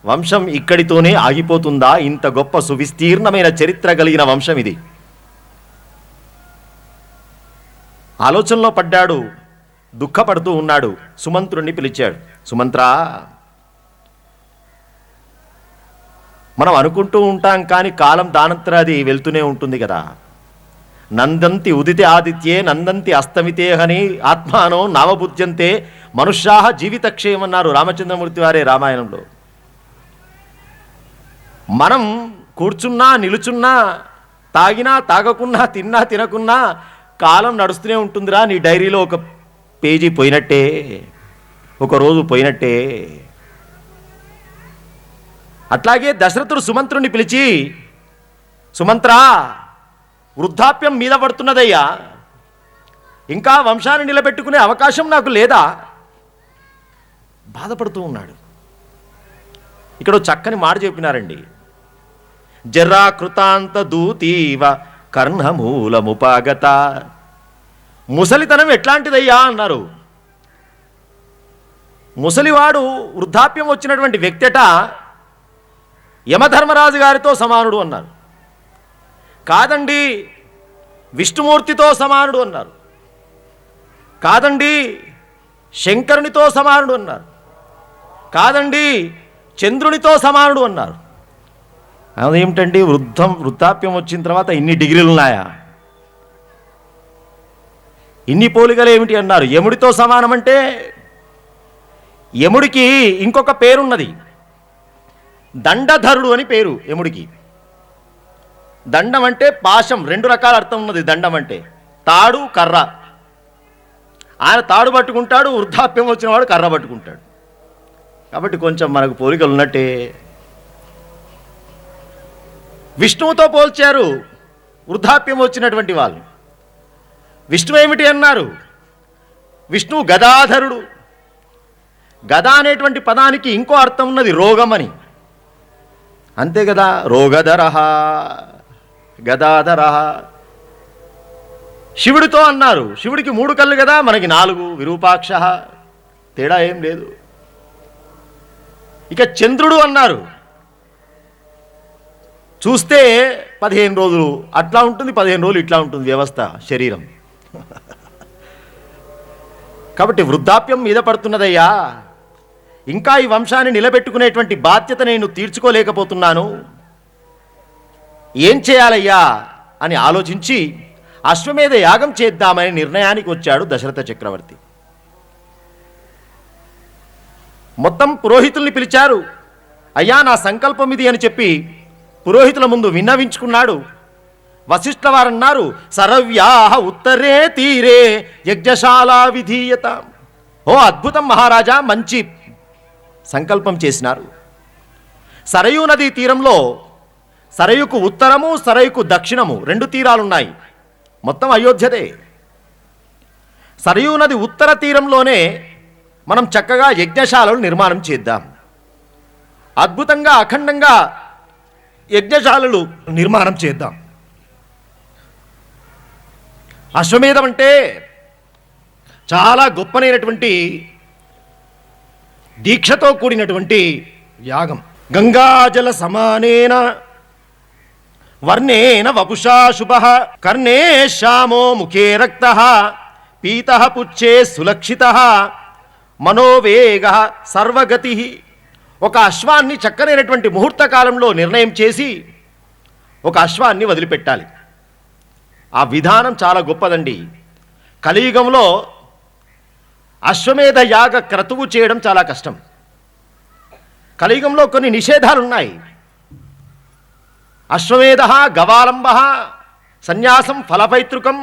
వంశం ఇక్కడితోనే ఆగిపోతుందా? ఇంత గొప్ప సువిస్తీర్ణమైన చరిత్ర కలిగిన వంశం ఇది. ఆలోచనలో పడ్డాడు, దుఃఖపడుతూ ఉన్నాడు. సుమంత్రుణ్ణి పిలిచాడు. సుమంత్రా, మనం అనుకుంటూ ఉంటాం కానీ కాలం దానంతరాది వెళ్తూనే ఉంటుంది కదా. నందంతి ఉదితే ఆదిత్యే నందంతి అస్తమితే అని ఆత్మానో నవబుద్ధ్యంతే మనుష్యాహ జీవితక్షేమన్నారు రామచంద్రమూర్తి వారే రామాయణంలో. మనం కూర్చున్నా నిలుచున్నా, తాగినా తాగకున్నా, తిన్నా తినకున్నా కాలం నడుస్తూనే ఉంటుందిరా. నీ డైరీలో ఒక పేజీ పోయినట్టే, ఒక రోజు పోయినట్టే. అట్లాగే దశరథుడు సుమంత్రుని పిలిచి, సుమంత్రా, వృద్ధాప్యం మీద పడుతున్నదయ్యా, ఇంకా వంశాన్ని నిలబెట్టుకునే అవకాశం నాకు లేదా? బాధపడుతూ ఉన్నాడు. ఇక్కడ చక్కని మాట చెప్పినారండి. జరా కృతాంత దూతీవ కర్ణమూలముపాగత. ముసలితనం ఎట్లాంటిదయ్యా అన్నారు. ముసలివాడు వృద్ధాప్యం వచ్చినటువంటి వ్యక్తిట యమధర్మరాజు గారితో సమానుడు అన్నారు. కాదండి, విష్ణుమూర్తితో సమానుడు అన్నారు. కాదండి, శంకరునితో సమానుడు అన్నారు. కాదండి, చంద్రునితో సమానుడు అన్నారు. అదేమిటండి, వృద్ధాప్యం వచ్చిన తర్వాత ఇన్ని డిగ్రీలు ఉన్నాయా? ఇన్ని పోలికలు ఏమిటి అన్నారు. యముడితో సమానమంటే యముడికి ఇంకొక పేరున్నది, దండధరుడు అని పేరు యముడికి. దండం అంటే పాశం, రెండు రకాల అర్థం ఉన్నది. దండం అంటే తాడు, కర్ర. ఆయన తాడు పట్టుకుంటాడు, వృద్ధాప్యం వచ్చిన వాడు కర్ర పట్టుకుంటాడు. కాబట్టి కొంచెం మనకు పోలికలు ఉన్నట్టే. విష్ణువుతో పోల్చారు వృద్ధాప్యం వచ్చినటువంటి వాళ్ళు. విష్ణువు ఏమిటి అన్నారు? విష్ణువు గదాధరుడు. గద అనేటువంటి పదానికి ఇంకో అర్థం ఉన్నది, రోగం అని. అంతే కదా, రోగధరః గదాధరః. శివుడితో అన్నారు, శివుడికి 3 కళ్ళు కదా, మనకి 4, విరూపాక్షః. తేడా ఏం లేదు. ఇక చంద్రుడు అన్నారు. చూస్తే 15 రోజులు అట్లా ఉంటుంది, 15 రోజులు ఇట్లా ఉంటుంది వ్యవస్థ, శరీరం. కాబట్టి వృద్ధాప్యం మీద పడుతున్నదయ్యా, ఇంకా ఈ వంశాన్ని నిలబెట్టుకునేటువంటి బాధ్యత నేను తీర్చుకోలేకపోతున్నాను, ఏం చేయాలయ్యా అని ఆలోచించి అశ్వమేధ యాగం చేద్దామని నిర్ణయానికి వచ్చాడు దశరథ చక్రవర్తి. మొత్తం పురోహితుల్ని పిలిచారు. అయ్యా, నా సంకల్పం ఇది అని చెప్పి పురోహితుల ముందు విన్నవించుకున్నాడు. వశిష్ఠ వారన్నారు, సరవ్యాహ ఉత్తరే తీరే యజ్ఞశాలా విధీయత. ఓ అద్భుతం మహారాజా, మంచి సంకల్పం చేసినారు. సరయూ నదీ తీరంలో సరయుకు ఉత్తరము, సరయుకు దక్షిణము 2 తీరాలున్నాయి. మొత్తం అయోధ్యదే. సరయూ నది ఉత్తర తీరంలోనే మనం చక్కగా యజ్ఞశాలను నిర్మాణం చేద్దాం. అద్భుతంగా అఖండంగా యజ్ఞశాలలు నిర్మాణం చేద్దాం. అశ్వమేధం అంటే చాలా గొప్పనైనటువంటి దీక్షతో కూడినటువంటి యాగం. గంగాజల సమానేన వర్ణేన వపుషా శుభః కర్ణే శ్యామో ముఖే రక్తః పీతః పుచ్చే సులక్షితః మనోవేగః సర్వగతిః. ఒక అశ్వాన్ని చక్కనైనటువంటి ముహూర్త కాలంలో నిర్ణయం చేసి ఒక అశ్వాన్ని వదిలిపెట్టాలి. ఆ విధానం చాలా గొప్పదండి. కలియుగంలో అశ్వమేధ యాగ క్రతువు చేయడం చాలా కష్టం. కలియుగంలో కొన్ని నిషేధాలు ఉన్నాయి. అశ్వమేధ గవాలంబ సన్యాసం ఫలపైతృకం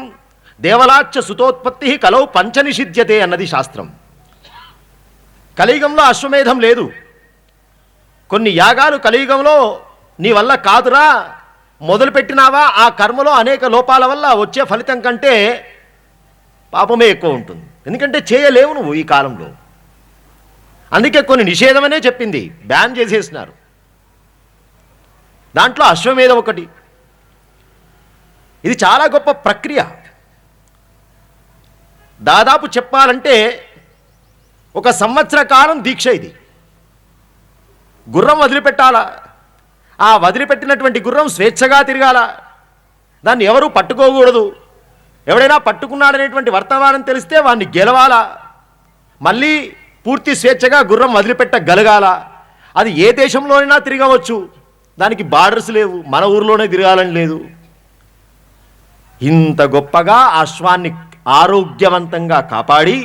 దేవలాచ్చ సుతోత్పత్తి కలౌ పంచనిషిధ్యతే అన్నది శాస్త్రం. కలియుగంలో అశ్వమేధం లేదు. కొన్ని యాగాలు కలియుగంలో నీ వల్ల కాదురా, మొదలుపెట్టినావా ఆ కర్మలో అనేక లోపాల వల్ల వచ్చే ఫలితం కంటే పాపమే ఎక్కువ ఉంటుంది. ఎందుకంటే చేయలేవు నువ్వు ఈ కాలంలో. అందుకే కొన్ని నిషేధమనే చెప్పింది, బ్యాన్ చేసేసినారు. దాంట్లో అశ్వమేధం ఒకటి. ఇది చాలా గొప్ప ప్రక్రియ. దాదాపు చెప్పాలంటే 1 సంవత్సర కాలం దీక్ష ఇది. గుర్రం వదిలిపెట్టాలా. ఆ వదిలిపెట్టినటువంటి గుర్రం స్వేచ్ఛగా తిరగాల. దాన్ని ఎవరూ పట్టుకోకూడదు. ఎవడైనా పట్టుకున్నాడనేటువంటి వర్తమానం తెలిస్తే వాడిని గెలవాలా. మళ్ళీ పూర్తి స్వేచ్ఛగా గుర్రం వదిలిపెట్టగలగాల. అది ఏ దేశంలోనైనా తిరగవచ్చు. దానికి బార్డర్స్ లేవు. మన ఊరిలోనే తిరగాలని లేదు. ఇంత గొప్పగా అశ్వాన్ని ఆరోగ్యవంతంగా కాపాడి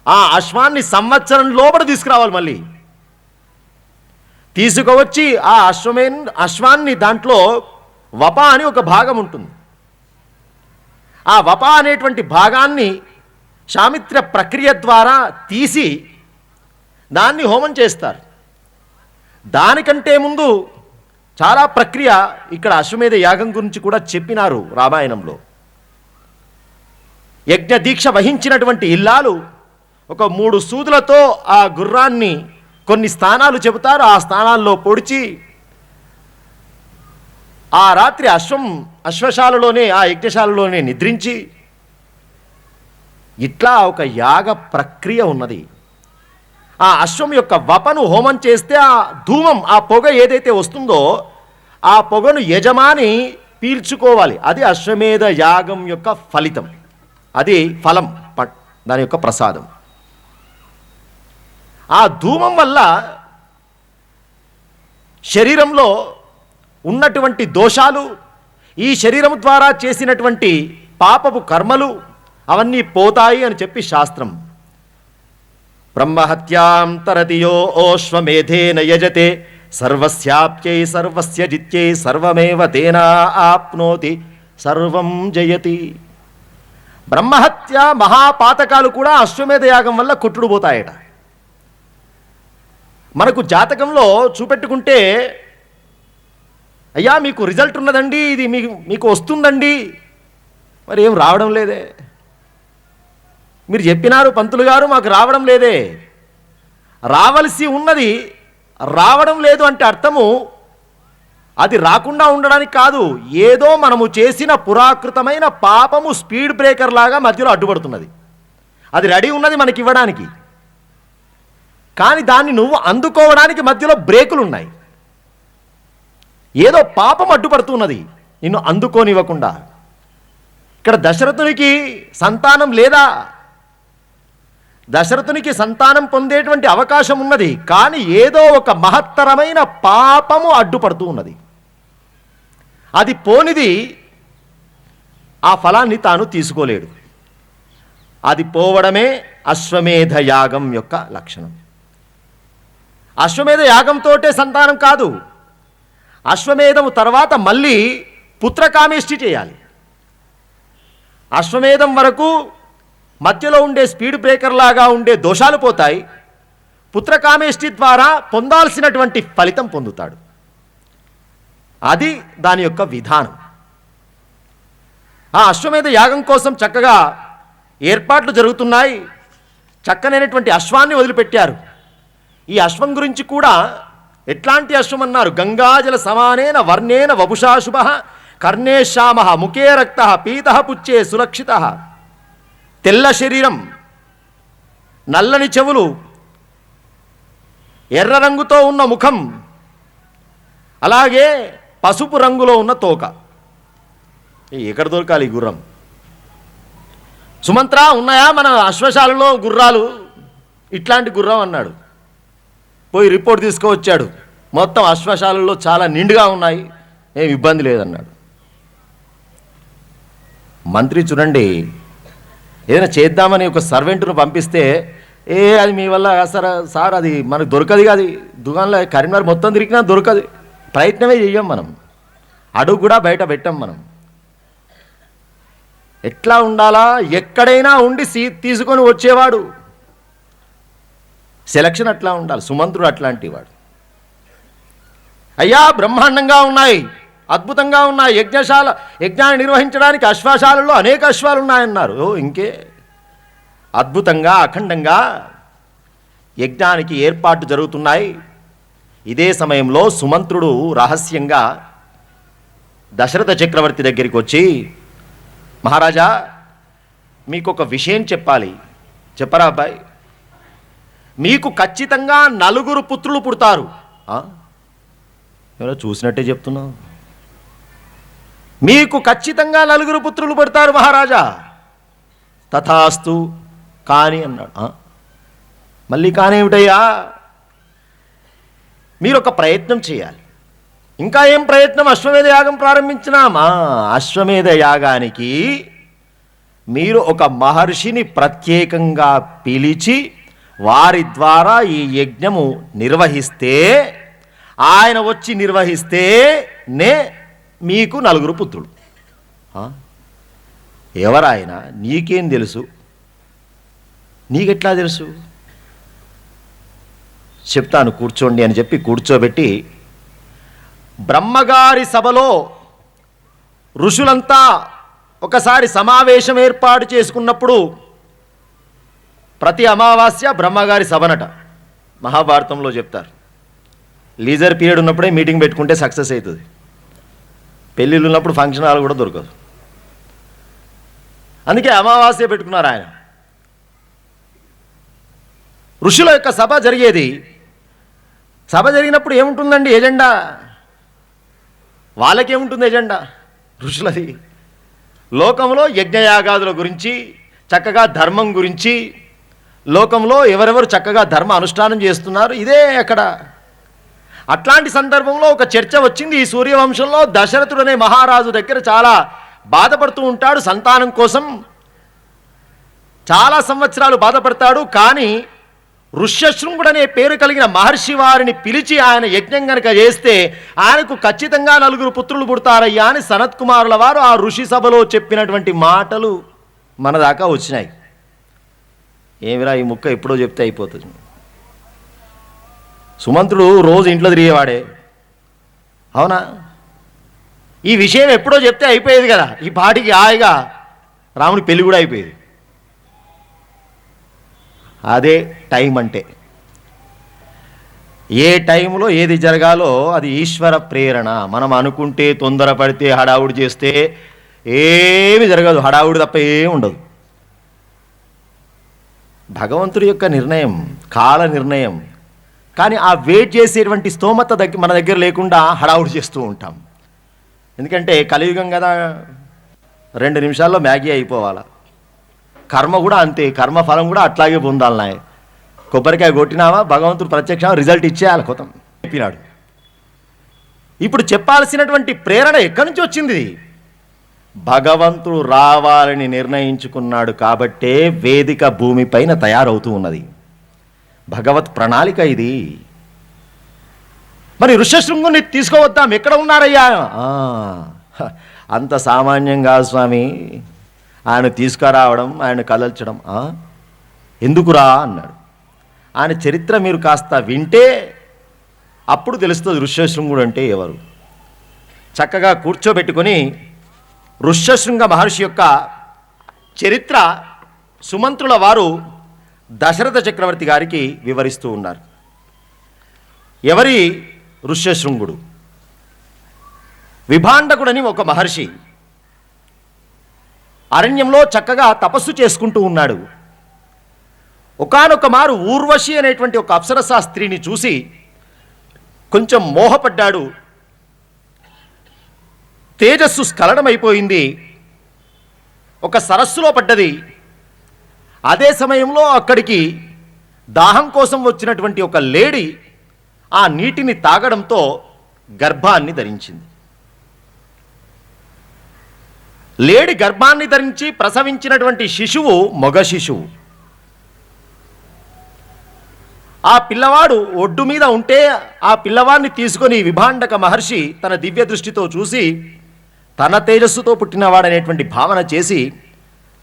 ఆ అశ్వాన్ని సంవత్సరం లోపల తీసుకురావాలి. మళ్ళీ తీసుకువచ్చి ఆ అశ్వాన్ని దాంట్లో వప అని ఒక భాగం ఉంటుంది. ఆ వప అనేటువంటి భాగాన్ని శామిత్ర ప్రక్రియ ద్వారా తీసి దాన్ని హోమం చేస్తారు. దానికంటే ముందు చాలా ప్రక్రియ ఇక్కడ అశ్వమేధ యాగం గురించి కూడా చెప్పినారు రామాయణంలో. యజ్ఞ దీక్ష వహించినటువంటి ఇల్లాలు ఒక 3 సూదులతో ఆ గుర్రాన్ని కొన్ని స్థానాలు చెబుతారు. ఆ స్థానాల్లో పొడిచి ఆ రాత్రి అశ్వశాలలోనే ఆ యజ్ఞశాలలోనే నిద్రించి ఇట్లా ఒక యాగ ప్రక్రియ ఉన్నది. ఆ అశ్వం యొక్క వపను హోమం చేస్తే ఆ ధూమం, ఆ పొగ ఏదైతే వస్తుందో ఆ పొగను యజమాని పీల్చుకోవాలి. అది అశ్వమేధ యాగం యొక్క ఫలితం. అది ఫలం, దాని యొక్క ప్రసాదం. ఆ ధూమం వల్ల శరీరంలో ఉన్నటువంటి దోషాలు, ఈ శరీరం ద్వారా చేసినటువంటి పాపపు కర్మలు అవన్నీ పోతాయి అని చెప్పి శాస్త్రం. బ్రహ్మహత్యాం తరతియో ఓశ్వమేధేన యజతే సర్వస్యాప్యై సర్వస్య జిత్యై సర్వమేవ తేనా ఆప్నోతి సర్వం జయతి. బ్రహ్మహత్య మహాపాతకాలు కూడా అశ్వమేధ యాగం వల్ల కొట్టుడుపోతాయట. మనకు జాతకంలో చూపెట్టుకుంటే, అయ్యా మీకు రిజల్ట్ ఉన్నదండి, ఇది మీకు వస్తుందండి, మరి ఏం రావడం లేదే. మీరు చెప్పినారు పంతులు గారు, మాకు రావడం లేదే. రావలసి ఉన్నది రావడం లేదు అంటే అర్థము అది రాకుండా ఉండడానికి కాదు. ఏదో మనము చేసిన పురాకృతమైన పాపము స్పీడ్ బ్రేకర్ లాగా మధ్యలో అడ్డుపడుతున్నది. అది రెడీ ఉన్నది మనకి ఇవ్వడానికి, కానీ దాన్ని నువ్వు అందుకోవడానికి మధ్యలో బ్రేకులు ఉన్నాయి. ఏదో పాపం అడ్డుపడుతున్నది నిన్ను అందుకోనివ్వకుండా. ఇక్కడ దశరథునికి సంతానం లేదా? దశరథునికి సంతానం పొందేటువంటి అవకాశం ఉన్నది, కానీ ఏదో ఒక మహత్తరమైన పాపము అడ్డుపడుతూ ఉన్నది. అది పోనిది ఆ ఫలాన్ని తాను తీసుకోలేడు. అది పోవడమే అశ్వమేధ యాగం యొక్క లక్షణం. అశ్వమేధ యాగంతోటే సంతానం కాదు, అశ్వమేధము తర్వాత మళ్ళీ పుత్రకామేష్టి చేయాలి. అశ్వమేధం వరకు మధ్యలో ఉండే స్పీడ్ బ్రేకర్ లాగా ఉండే దోషాలు పోతాయి. పుత్రకామేష్టి ద్వారా పొందాల్సినటువంటి ఫలితం పొందుతాడు. అది దాని యొక్క విధానం. ఆ అశ్వమేధ యాగం కోసం చక్కగా ఏర్పాట్లు జరుగుతున్నాయి. చక్కనైనటువంటి అశ్వాన్ని వదిలిపెట్టారు. ఈ అశ్వం గురించి కూడా ఎట్లాంటి అశ్వం అన్నారు? గంగాజల సమానేన వర్ణేన వపుషాశుభ కర్ణే శ్యామ ముఖే రక్త పీత పుచ్చే సురక్షిత. తెల్ల శరీరం, నల్లని చెవులు, ఎర్ర రంగుతో ఉన్న ముఖం, అలాగే పసుపు రంగులో ఉన్న తోక. ఎక్కడ దొరకాలి ఈ గుర్రం? సుమంత్ర, ఉన్నాయా మన అశ్వశాలలో గుర్రాలు? ఇట్లాంటి గుర్రం అన్నాడు. పోయి రిపోర్ట్ తీసుకువచ్చాడు. మొత్తం అశ్వశాలలో చాలా నిండుగా ఉన్నాయి, ఏం ఇబ్బంది లేదన్నాడు. మంత్రి చూడండి, ఏదైనా చేద్దామని ఒక సర్వెంట్ను పంపిస్తే, అది మీ వల్ల సార్ అది మనకు దొరకదు. అది దుకాణంలో కరీంనగర్ మొత్తం తిరిగినా దొరకదు. ప్రయత్నమే చెయ్యం మనం, అడుగు కూడా బయట పెట్టాం మనం. ఎట్లా ఉండాలా? ఎక్కడైనా ఉండి తీసుకొని వచ్చేవాడు. సెలక్షన్ అట్లా ఉండాలి. సుమంత్రుడు అట్లాంటి వాడు. అయ్యా బ్రహ్మాండంగా ఉన్నాయి, అద్భుతంగా ఉన్నాయి యజ్ఞాన్ని నిర్వహించడానికి అశ్వశాలలో అనేక అశ్వాలు ఉన్నాయన్నారు. ఇంకే అద్భుతంగా అఖండంగా యజ్ఞానికి ఏర్పాటు జరుగుతున్నాయి. ఇదే సమయంలో సుమంత్రుడు రహస్యంగా దశరథ చక్రవర్తి దగ్గరికి వచ్చి, మహారాజా మీకు ఒక విషయం చెప్పాలి, చెప్పరా అబ్బాయి? మీకు ఖచ్చితంగా 4 పుత్రులు పుడతారు. ఎవరో చూసినట్టే చెప్తున్నావు. మీకు ఖచ్చితంగా 4 పుత్రులు పుడతారు మహారాజా. తథాస్తు కాని అన్నాడు. మళ్ళీ కానేమిటయ్యా? మీరు ఒక ప్రయత్నం చేయాలి. ఇంకా ఏం ప్రయత్నం? అశ్వమేధ యాగం ప్రారంభించినామా? అశ్వమేధ యాగానికి మీరు ఒక మహర్షిని ప్రత్యేకంగా పిలిచి వారి ద్వారా ఈ యజ్ఞము నిర్వహిస్తే, ఆయన వచ్చి నిర్వహిస్తేనే మీకు 4 పుత్రులు. ఎవరాయన? నీకేం తెలుసు? నీకెట్లా తెలుసు? చెప్తాను కూర్చోండి అని చెప్పి కూర్చోబెట్టి బ్రహ్మగారి సభలో ఋషులంతా ఒకసారి సమావేశం ఏర్పాటు చేసుకున్నప్పుడు ప్రతి అమావాస్య బ్రహ్మగారి సభనట. మహాభారతంలో చెప్తారు. లీజర్ పీరియడ్ ఉన్నప్పుడే మీటింగ్ పెట్టుకుంటే సక్సెస్ అవుతుంది. పెళ్ళిళ్ళు ఉన్నప్పుడు ఫంక్షన్ హాల్ కూడా దొరకదు. అందుకే అమావాస్య పెట్టుకున్నారు ఆయన. ఋషుల యొక్క సభ జరిగేది. సభ జరిగినప్పుడు ఏముంటుందండి ఎజెండా? వాళ్ళకేముంటుంది ఎజెండా? ఋషులది. లోకంలో యజ్ఞయాగాదుల గురించి, చక్కగా ధర్మం గురించి, లోకంలో ఎవరెవరు చక్కగా ధర్మ అనుష్ఠానం చేస్తున్నారు, ఇదే అక్కడ. అట్లాంటి సందర్భంలో ఒక చర్చ వచ్చింది. ఈ సూర్యవంశంలో దశరథుడు అనే మహారాజు దగ్గర చాలా బాధపడుతూ ఉంటాడు. సంతానం కోసం చాలా సంవత్సరాలు బాధపడతాడు. కానీ ఋష్యశృంగుడు అనే పేరు కలిగిన మహర్షి వారిని పిలిచి ఆయన యజ్ఞం కనుక చేస్తే ఆయనకు ఖచ్చితంగా 4 పుత్రులు పుడతారయ్యా అని సనత్ కుమారుల వారు ఆ ఋషి సభలో చెప్పినటువంటి మాటలు మన దాకా వచ్చినాయి. ఏమిరా ఈ ముక్క ఎప్పుడో చెప్తే అయిపోతుంది. సుమంతుడు రోజు ఇంట్లో తిరిగేవాడే, అవునా? ఈ విషయం ఎప్పుడో చెప్తే అయిపోయేది కదా. ఈ పాటికి హాయిగా రాముని పెళ్లి కూడా అయిపోయేది. అదే టైం అంటే. ఏ టైంలో ఏది జరగాలో అది ఈశ్వర ప్రేరణ. మనం అనుకుంటే, తొందరపడితే, హడావుడి చేస్తే ఏమి జరగదు. హడావుడి తప్ప ఏమి ఉండదు. భగవంతుడి యొక్క నిర్ణయం, కాల నిర్ణయం. కానీ ఆ వెయిట్ చేసేటువంటి స్తోమత మన దగ్గర లేకుండా హడావుడి చేస్తూ ఉంటాం. ఎందుకంటే కలియుగం కదా, 2 నిమిషాల్లో మ్యాగీ అయిపోవాలా. కర్మ కూడా అంతే. కర్మఫలం కూడా అట్లాగే పొందాలన్నాయి. కొబ్బరికాయ కొట్టినావా భగవంతుడు ప్రత్యక్షంగా రిజల్ట్ ఇచ్చేయాలి. కొత్త చెప్పినాడు. ఇప్పుడు చెప్పాల్సినటువంటి ప్రేరణ ఎక్కడి నుంచి వచ్చింది? భగవంతుడు రావాలని నిర్ణయించుకున్నాడు కాబట్టే వేదిక భూమిపైన తయారవుతూ ఉన్నది. భగవత్ ప్రణాళిక ఇది. మరి ఋష్యశృంగుని తీసుకోవద్దాం. ఎక్కడ ఉన్నారయ్యా? అంత సామాన్యం కాదు స్వామి. ఆయన తీసుకురావడం, ఆయన కదల్చడం. ఎందుకురా అన్నాడు. ఆయన చరిత్ర మీరు కాస్త వింటే అప్పుడు తెలుస్తుంది ఋష్యశృంగుడు అంటే ఎవరు. చక్కగా కూర్చోబెట్టుకొని ఋష్యశృంగ మహర్షి యొక్క చరిత్ర సుమంత్రుల వారు దశరథ చక్రవర్తి గారికి వివరిస్తూ ఉన్నారు. ఎవరి ఋష్యశృంగుడు? విభాండకుడని ఒక మహర్షి అరణ్యంలో చక్కగా తపస్సు చేసుకుంటూ ఉన్నాడు. ఒకానొక మారు ఊర్వశి అనేటువంటి ఒక అప్సరసా స్త్రీని చూసి కొంచెం మోహపడ్డాడు. తేజస్సు స్ఖలనమైపోయింది. ఒక సరస్సులో పడ్డది. అదే సమయంలో అక్కడికి దాహం కోసం వచ్చినటువంటి ఒక లేడీ ఆ నీటిని తాగడంతో గర్భాన్ని ధరించింది. లేడి గర్భాన్ని ధరించి ప్రసవించినటువంటి శిశువు మగ శిశువు. ఆ పిల్లవాడు ఒడ్డు మీద ఉంటే ఆ పిల్లవాడిని తీసుకొని విభాండక మహర్షి తన దివ్య దృష్టితో చూసి తన తేజస్సుతో పుట్టినవాడనేటువంటి భావన చేసి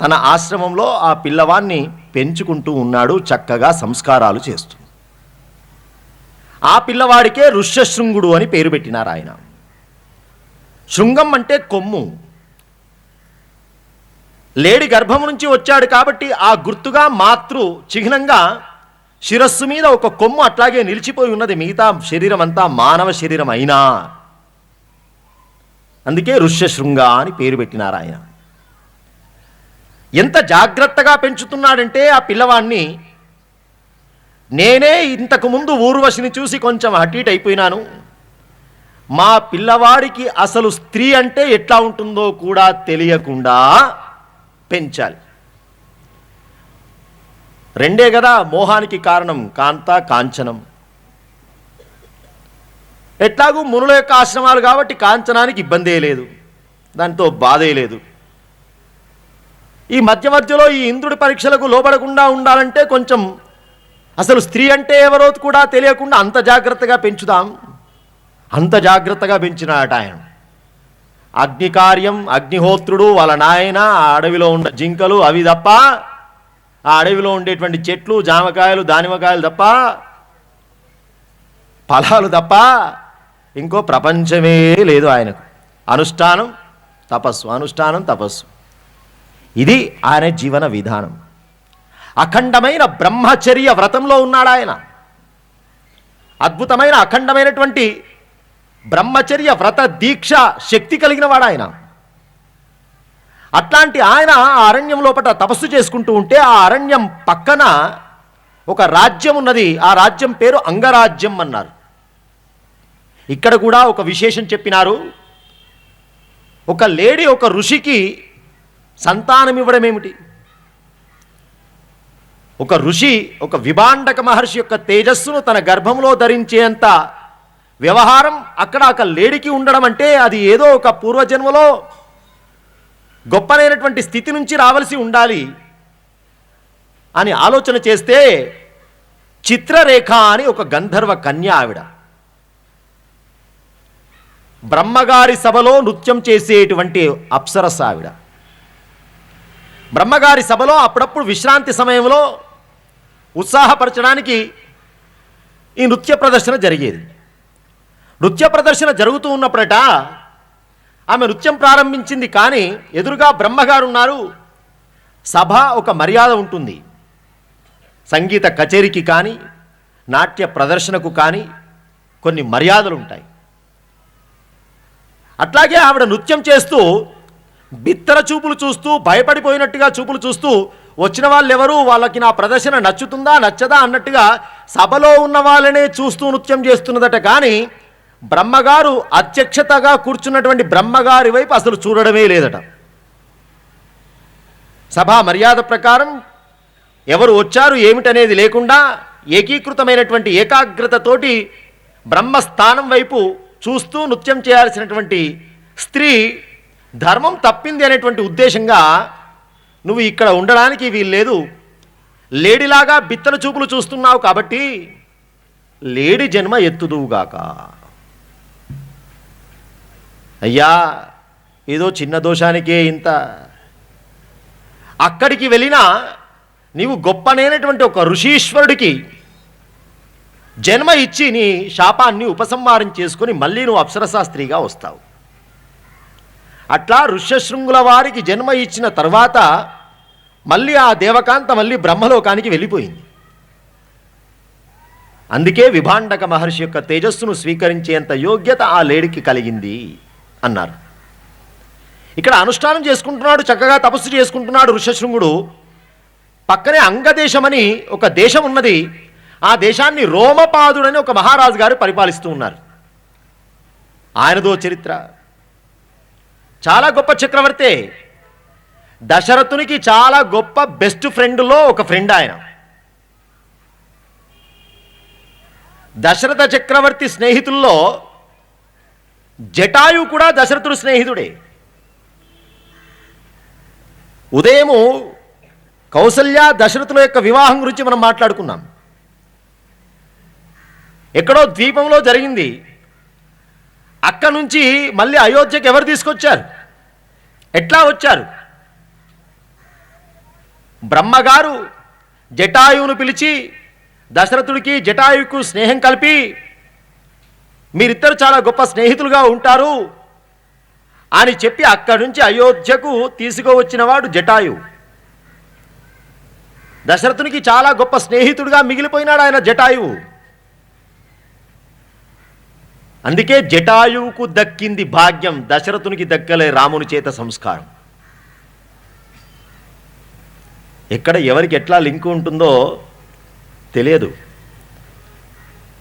తన ఆశ్రమంలో ఆ పిల్లవాడిని పెంచుకుంటూ ఉన్నాడు. చక్కగా సంస్కారాలు చేస్తూ ఆ పిల్లవాడికే ఋష్యశృంగుడు అని పేరు పెట్టినారు ఆయన. శృంగం అంటే కొమ్ము. లేడి గర్భం నుంచి వచ్చాడు కాబట్టి ఆ గుర్తుగా మాతృ చిహ్నంగా శిరస్సు మీద ఒక కొమ్ము అట్లాగే నిలిచిపోయి ఉన్నది. మిగతా శరీరం అంతా మానవ శరీరం అయినా అందుకే ఋష్యశృంగ అని పేరు పెట్టినారు ఆయన. ఎంత జాగ్రత్తగా పెంచుతున్నాడంటే ఆ పిల్లవాడిని నేనే ఇంతకు ముందు ఊర్వశిని చూసి కొంచెం అటు ఇటు అయిపోయినాను. మా పిల్లవాడికి అసలు స్త్రీ అంటే ఎట్లా ఉంటుందో కూడా తెలియకుండా పెంచాలి. రెండే కదా మోహానికి కారణం, కాంత కాంచనం. ఎట్లాగూ మునుల యొక్క ఆశ్రమాలు కాబట్టి కాంచనానికి ఇబ్బందే లేదు, దాంతో బాధే లేదు. ఈ మధ్యలో ఈ ఇంద్రుడి పరీక్షలకు లోబడకుండా ఉండాలంటే కొంచెం అసలు స్త్రీ అంటే ఎవరో కూడా తెలియకుండా అంత జాగ్రత్తగా పెంచుదాం. అంత జాగ్రత్తగా పెంచినాడట ఆయన. అగ్నికార్యం, అగ్నిహోత్రుడు, వాళ్ళ నాయన, ఆ అడవిలో ఉన్న జింకలు అవి తప్ప, ఆ అడవిలో ఉండేటువంటి చెట్లు, జామకాయలు, దానిమ్మకాయలు తప్ప, ఫలాలు తప్ప ఇంకో ప్రపంచమే లేదు ఆయనకు. అనుష్ఠానం తపస్సు, అనుష్ఠానం తపస్సు, ఇది ఆయన జీవన విధానం. అఖండమైన బ్రహ్మచర్య వ్రతంలో ఉన్నాడు ఆయన. అద్భుతమైన అఖండమైనటువంటి బ్రహ్మచర్య వ్రత దీక్ష శక్తి కలిగిన వాడు ఆయన. అట్లాంటి ఆయన ఆ అరణ్యం లోపల తపస్సు చేసుకుంటూ ఉంటే ఆ అరణ్యం పక్కన ఒక రాజ్యం ఉన్నది. ఆ రాజ్యం పేరు అంగరాజ్యం అన్నారు. ఇక్కడ కూడా ఒక విశేషం చెప్పినారు. ఒక లేడీ ఒక ఋషికి సంతానం ఇవ్వడం ఏమిటి? ఒక ఋషి ఒక విభాండక మహర్షి యొక్క తేజస్సును తన గర్భంలో ధరించేంత వ్యవహారం అక్కడ ఒక లేడీకి ఉండడం అంటే అది ఏదో ఒక పూర్వజన్మలో గొప్పనైనటువంటి స్థితి నుంచి రావలసి ఉండాలి అని ఆలోచన చేస్తే చిత్రరేఖ అని ఒక గంధర్వ కన్య ఆవిడ బ్రహ్మగారి సభలో నృత్యం చేసేటువంటి అప్సరస ఆవిడ. బ్రహ్మగారి సభలో అప్పుడప్పుడు విశ్రాంతి సమయంలో ఉత్సాహపరచడానికి ఈ నృత్య ప్రదర్శన జరిగేది. నృత్య ప్రదర్శన జరుగుతూ ఉన్నప్పుడట ఆమె నృత్యం ప్రారంభించింది. కానీ ఎదురుగా బ్రహ్మగారు ఉన్నారు. సభ ఒక మర్యాద ఉంటుంది. సంగీత కచేరీకి కానీ నాట్య ప్రదర్శనకు కానీ కొన్ని మర్యాదలు ఉంటాయి. అట్లాగే ఆవిడ నృత్యం చేస్తూ బిత్తర చూపులు చూస్తూ భయపడిపోయినట్టుగా చూపులు చూస్తూ వచ్చిన వాళ్ళు ఎవరు, వాళ్ళకి నా ప్రదర్శన నచ్చుతుందా నచ్చదా అన్నట్టుగా సభలో ఉన్న వాళ్ళనే చూస్తూ నృత్యం చేస్తున్నదట. కానీ బ్రహ్మగారు అధ్యక్షతగా కూర్చున్నటువంటి బ్రహ్మగారి వైపు అసలు చూడడమే లేదట. సభా మర్యాద ప్రకారం ఎవరు వచ్చారు ఏమిటనేది లేకుండా ఏకీకృతమైనటువంటి ఏకాగ్రతతోటి బ్రహ్మస్థానం వైపు చూస్తూ నృత్యం చేయాల్సినటువంటి స్త్రీ ధర్మం తప్పింది అనేటువంటి ఉద్దేశంగా నువ్వు ఇక్కడ ఉండడానికి వీల్లేదు, లేడీలాగా బిత్తల చూపులు చూస్తున్నావు కాబట్టి లేడీ జన్మ ఎత్తుదువుగాక. అయ్యా ఏదో చిన్న దోషానికే ఇంత, అక్కడికి వెళ్ళినా నీవు గొప్పనైనటువంటి ఒక ఋషీశ్వరుడికి జన్మ ఇచ్చి నీ శాపాన్ని ఉపసంహారం చేసుకొని మళ్ళీ నువ్వు అప్సరసా వస్తావు. అట్లా ఋష్యశృంగుల వారికి జన్మ ఇచ్చిన తర్వాత మళ్ళీ ఆ దేవకాంత మళ్ళీ బ్రహ్మలోకానికి వెళ్ళిపోయింది. అందుకే విభాండక మహర్షి యొక్క తేజస్సును స్వీకరించేంత యోగ్యత ఆ లేడికి కలిగింది అన్నారు. ఇక్కడ అనుష్ఠానం చేసుకుంటున్నాడు, చక్కగా తపస్సు చేసుకుంటున్నాడు ఋష్యశృంగుడు. పక్కనే అంగదేశమని ఒక దేశం ఉన్నది. ఆ దేశాన్ని రోమపాదుడని ఒక మహారాజు గారు పరిపాలిస్తూ ఉన్నారు. ఆయనదో చరిత్ర. చాలా గొప్ప చక్రవర్తే. దశరథునికి చాలా గొప్ప బెస్ట్ ఫ్రెండ్లో ఒక ఫ్రెండ్ ఆయన. దశరథ చక్రవర్తి స్నేహితుల్లో జటాయు కూడా దశరథుడు స్నేహితుడే. ఉదయము కౌసల్య దశరథుల యొక్క వివాహం గురించి మనం మాట్లాడుకున్నాం. ఎక్కడో ద్వీపంలో జరిగింది. అక్కడి నుంచి మళ్ళీ అయోధ్యకి ఎవరు తీసుకొచ్చారు, ఎట్లా వచ్చారు? బ్రహ్మగారు జటాయువును పిలిచి దశరథుడికి జటాయువుకు స్నేహం కలిపి మీరిద్దరు చాలా గొప్ప స్నేహితులుగా ఉంటారు అని చెప్పి అక్కడి నుంచి అయోధ్యకు తీసుకువచ్చిన వాడు జటాయువు. దశరథునికి చాలా గొప్ప స్నేహితుడిగా మిగిలిపోయినాడు ఆయన జటాయువు. అందుకే జటాయువుకు దక్కింది భాగ్యం, దశరథునికి దక్కలే రాముని చేత సంస్కారం. ఎక్కడ ఎవరికి ఎట్లా లింక్ ఉంటుందో తెలియదు.